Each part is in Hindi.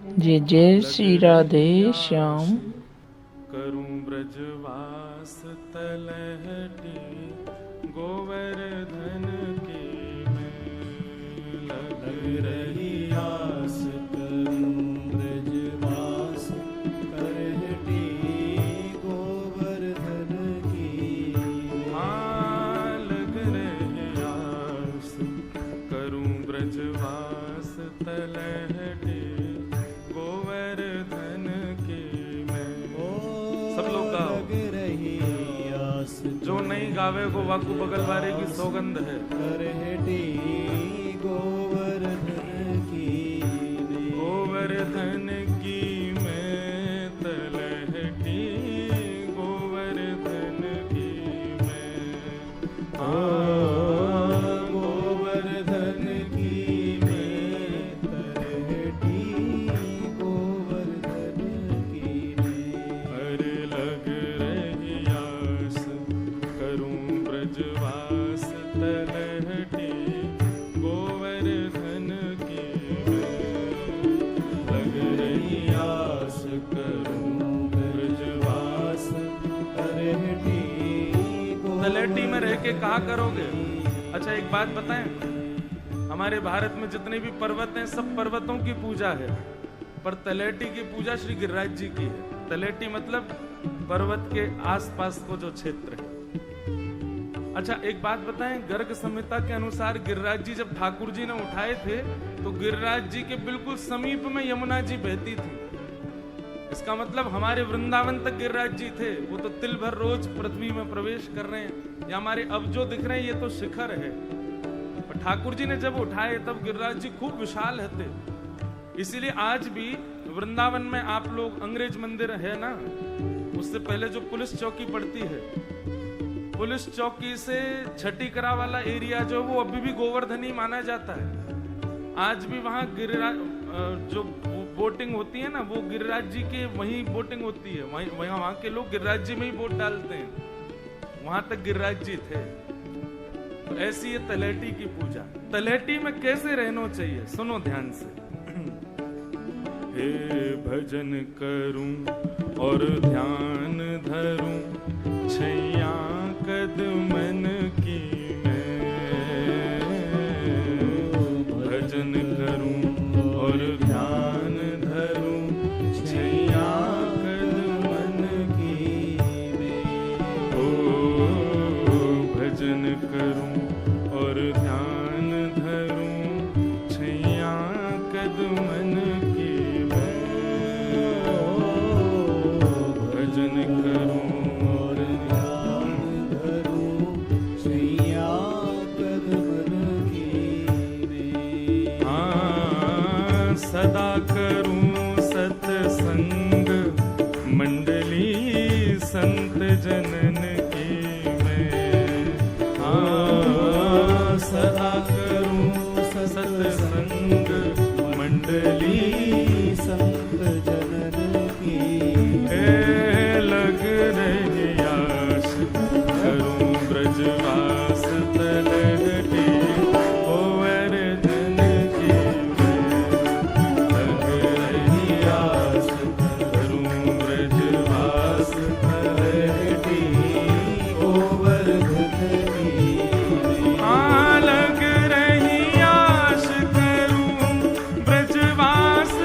जय जय श्री राधे श्याम। करूं ब्रजवास तलहटी गोवर्धन की मैं लग रही आस। करूं ब्रजवास तलहटी गोवर्धन की हाँ लग रही आस। करूं ब्रजवास तलहटी गोवर्धन की मैं। सब लोग गाओ। लग रही आस जो नहीं गावे को वाकू बगलवारे की सौगंध है। तलहटी गोवर्धन की गोवर्धन की मैं तलहटी गोवर्धन की मैं। गोवर्धन की मैं तलहटी गोवर्धन की मैं। अरे लग रही आस। करूं ब्रजवास तलहटी गोवर्धन की मैं लग रही आस। करूं ब्रजवास तलहटी तलहटी में रह के कहा करोगे। अच्छा एक बात बताएं, हमारे भारत में जितने भी पर्वत हैं सब पर्वतों की पूजा है, पर तलहटी की पूजा श्री गिरिराज जी की है। तलहटी मतलब पर्वत के आसपास को जो क्षेत्र है। अच्छा एक बात बताएं, गर्ग संहिता के अनुसार गिरिराज जी जब ठाकुर जी ने उठाए थे तो गिरिराज जी के बिल्कुल समीप में यमुना जी बहती थी। इसका मतलब हमारे वृंदावन तक गिरिराज जी थे। वो तो तिल भर रोज पृथ्वी में प्रवेश कर रहे हैं। या हमारे अब जो दिख रहे हैं ये तो शिखर है, पर ठाकुर जी ने जब उठाए तब गिरिराज जी खूब विशाल थे। इसीलिए आज भी वृंदावन में आप लोग अंग्रेज मंदिर है ना, उससे पहले जो पुलिस चौकी पड़ती है, पुलिस चौकी से छठीकरा वाला एरिया जो वो अभी भी गोवर्धनी माना जाता है। आज भी वहां गिरिराज जो बोटिंग होती है ना, वो गिरिराज जी के वहीं बोटिंग होती है। वहां के लोग गिरिराज जी में ही बोट डालते हैं। वहां तक गिरिराज जी थे। तो ऐसी है तलहटी की पूजा। तलहटी में कैसे रहना चाहिए सुनो ध्यान से। हे भजन करूं और ध्यान धरूं छैया कदमन की मैं। भजन करूं और ध्यान धरूं छैया कदमन की मैं। ओ भजन करूं और ध्यान धरूं छैया कदमन की मैं। भजन करूं और ध्यान धरूं छैया कदमन की मैं। हाँ सदा करूं सत्संग मंडली संत जनन की मैं। हाँ सदा करूं सत्संग मंडली संत जनन की लग रही आस। करूं ब्रजवास तलहटी गोवर्धन की मैं लग रही आस। करूं ब्रजवास तलहटी गोवर्धन की हाँ लग रही आस। करूं ब्रजवास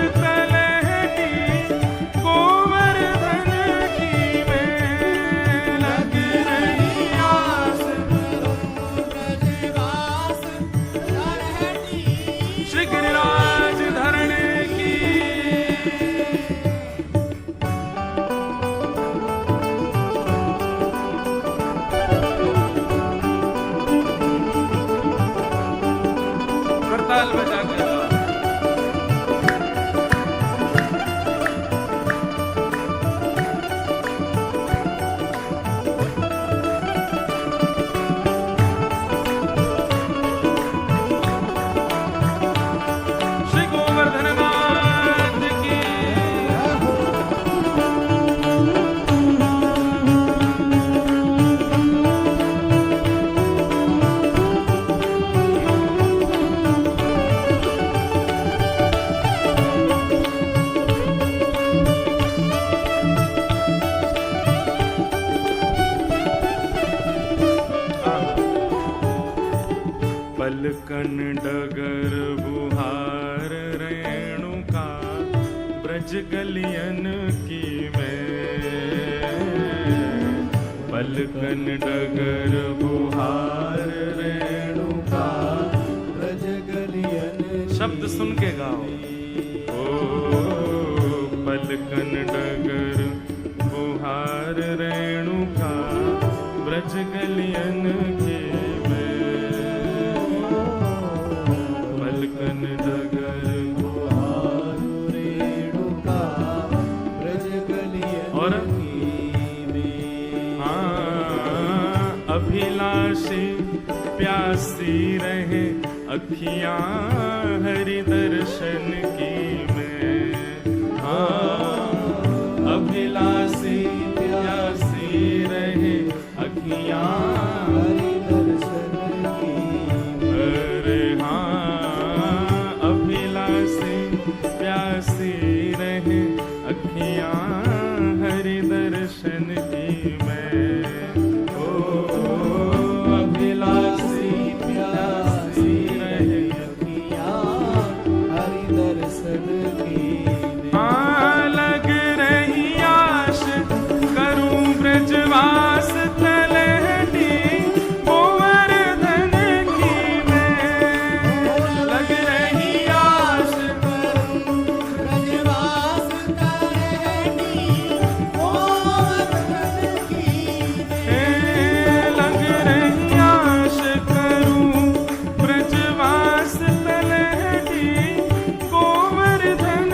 ब्रज गलियन की मैं, पलकन डगर बुहार रेणुका। ब्रज गलियन शब्द सुन के गाओ। ओ पलकन डगर बुहार रेणुका, ब्रज गलियन की मैं, पलकन डगर बुहार रेणुका। ब्रज गलियन और की मैं। हाँ, अभिलाषी प्यासी रहे अखियां हरि दर्शन की मैं। हाँ, अभिलाषी प्यासी रहे अखियां हरि दर्शन की। अरे हाँ, अभिलाषी प्यासी रहे अखियां हरि दर्शन की मैं। ओ अभिलाषी प्यासी रहे हरि दर्शन की। हाँ, लग रही आश करूं ब्रजवास तलहटी गोवर्धन की मैं। लग रही आश ब्रजवास तलहटी गोवर्धन की। लग रही आश करूं ब्रजवास तलहटी गोवर्धन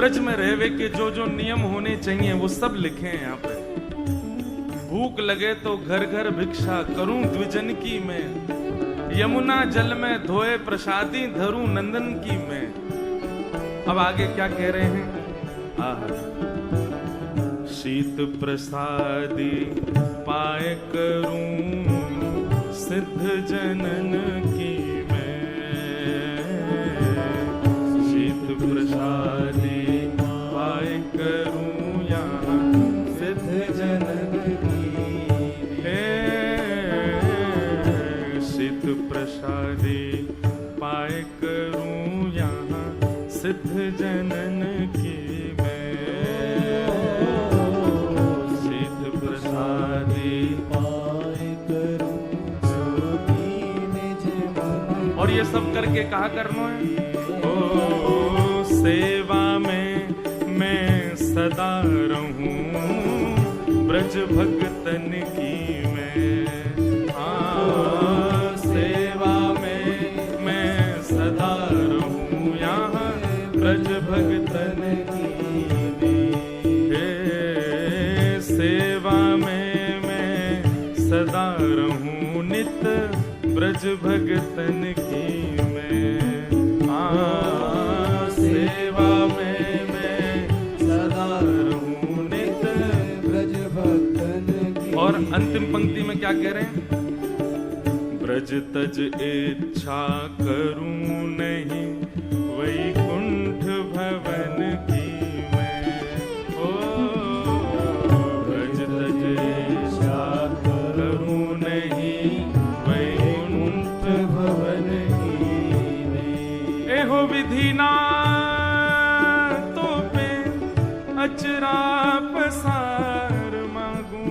ब्रज में रहवे के जो जो नियम होने चाहिए वो सब लिखे हैं यहाँ पे। भूख लगे तो घर घर भिक्षा करूं द्विजन की मैं, यमुना जल में धोए प्रसादी धरूं नंदन की मैं। अब आगे क्या कह रहे हैं? शीत प्रसादी पाए करूं सिद्ध जनन की मैं, शीत प्रसादी पाए करूं यहाँ सिद्ध जनन की शीत प्रसादी पाए करूं यहाँ सिद्ध जनन की मैं, शीत प्रसादी पाए करूं जो निज मन। और ये सब करके कहा करना है? ओ सेवा में मैं सदा रहूं ब्रज भगतन की मैं, सेवा में मैं सदा रहूं यहाँ ब्रज भगतन की मैं, सेवा में मैं सदा रहूं नित ब्रज भगतन की मैं, सेवा में मैं सदा रहूं नित ब्रज भक्तन की। और अंतिम पंक्ति में क्या कह रहे हैं? ब्रज तज इच्छा करूं नहीं वैकुंठ भवन की मैं, ओ ब्रज तज इच्छा करूं नहीं वैकुंठ भवन की मैं। एहो विधि ना तो पे अचरा पसार मांगू,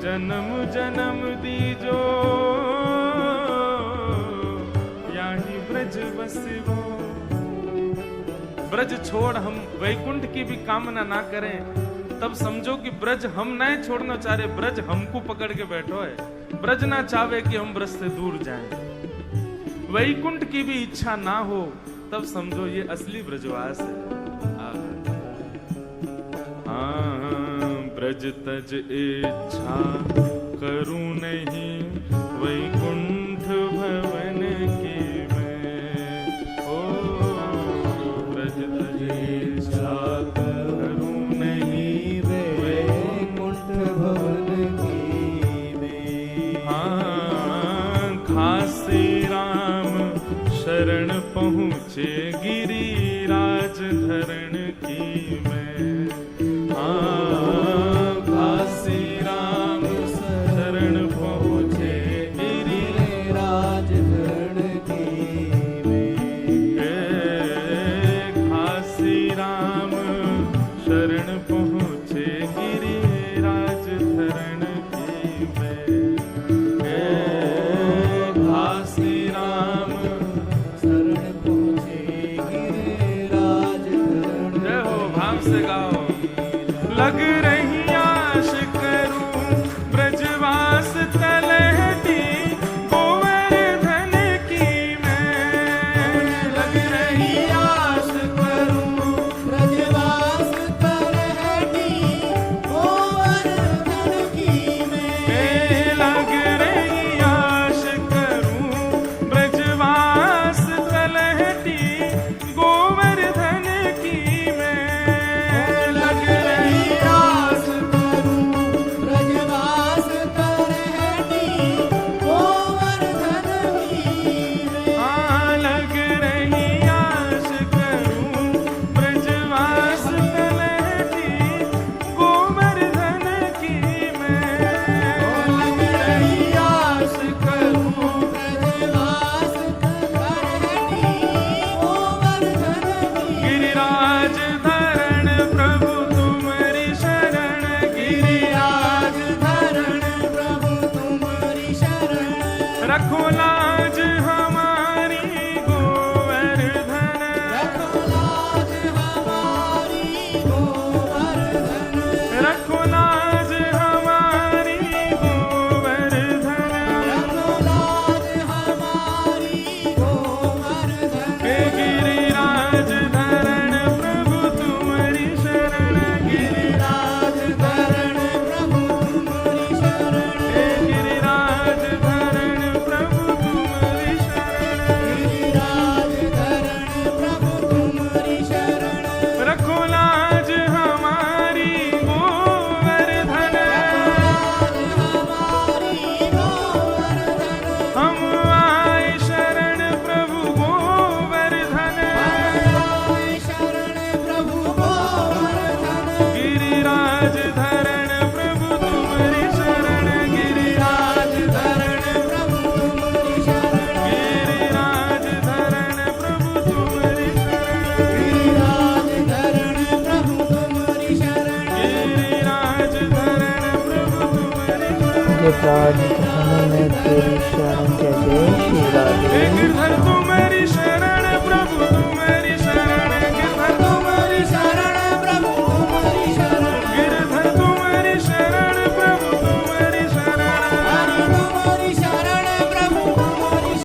जन्म जन्म दीजो याही ब्रज बसवो। ब्रज छोड़ हम वैकुंठ की भी कामना ना करें तब समझो कि ब्रज हम नहीं छोड़ना चाह रहे, ब्रज हमको पकड़ के बैठो है। ब्रज ना चाहे कि हम ब्रज से दूर जाएं, वैकुंठ की भी इच्छा ना हो तब समझो ये असली ब्रजवास है। ब्रज तज इच्छा करूं नहीं वैकुंठ भवन की मैं, ओ ब्रज तज इच्छा करूं नहीं वैकुंठ भवन की मैं। खासी राम शरण पहुँचे गिरिराज धरण की मैं, खासी राम शरण पहुँचे गिरिराज धरण की मैं। खासी राम शरण पहुँचे गिरिराज धरण की मैं, खासी राम शरण पहुँचे गिरिराज धरण। जय हो, भाव से गाओ। लग रही आश करूं ब्रजवास तलहटी गोवर्धन की मैं, लग रही आश करूं ब्रजवास तलहटी गोवर्धन की मैं। लग रही आश करूं ब्रजवास तलहटी गोवर्धन की मैं, लग रही आश गिरिराज धरण में तेरी शरण जय जय श्री राधे गिरधर श्याम।